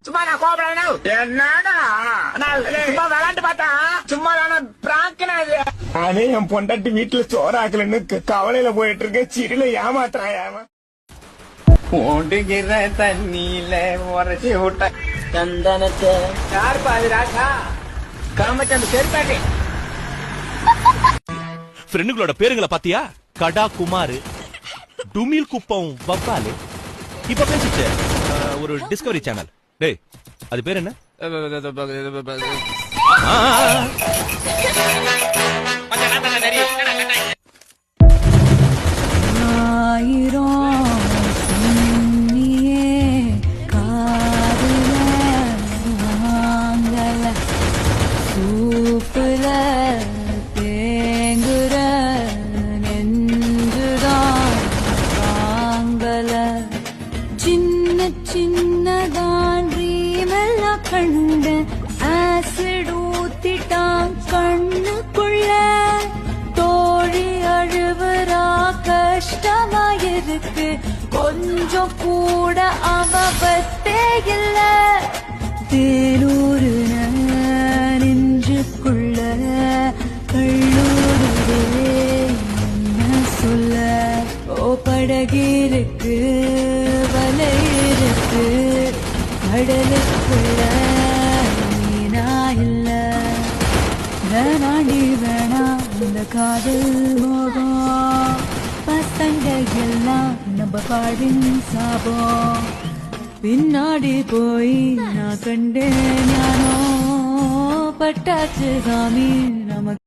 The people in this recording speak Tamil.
சும்மா நான் கோபப்படணும். என்னடா நான் சும்மா விளையாண்டு பார்த்தா சும்மா தானே பிராங்கனா இது. நானே என் பொண்டாட்டி வீட்டுல சோறாக்கலன்னு கவலையில போயிட்டு இருக்கேன். சிறில ஏமாத்துறான். ஓடுகிற தண்ணியில உரைச்சி விட்ட சந்தனத்தை யார் பாது ராசா காமச்சந்த செருப்பாட்டி. ஃப்ரெண்டுகளோட பேருங்களை பாத்தியா? கடா குமார், டுமில் குப்பம் வப்பாலு. இப்ப பேசிச்சு ஒரு டிஸ்கவரி சேனல். டேய் அது பேர் என்ன? சின்னதான் ரீமெல்லாம் கண்டு ஆசிட் ஊத்திட்டான் கண்ணுக்குள்ள. தோழி அழுவுறா கஷ்டமாயிருக்கு, கொஞ்சம் கூட அவபத்தே இல்ல. தேனூரு நெஞ்சுக்குள்ள கல்லூரே என்ன சொல்ல. ஓ படகிருக்கு வலை இருக்கு, கடலுக்குள்ள மீனா இல்ல. வேணாண்டி வேணா இந்த காதல் மோகம், பசங்க எல்லாம் நம்ம பாடின் சாபம். பின்னாடி போய் நான் கண்டேன் ஞானோ, பட்டாச்சு சாமி நமக்கு.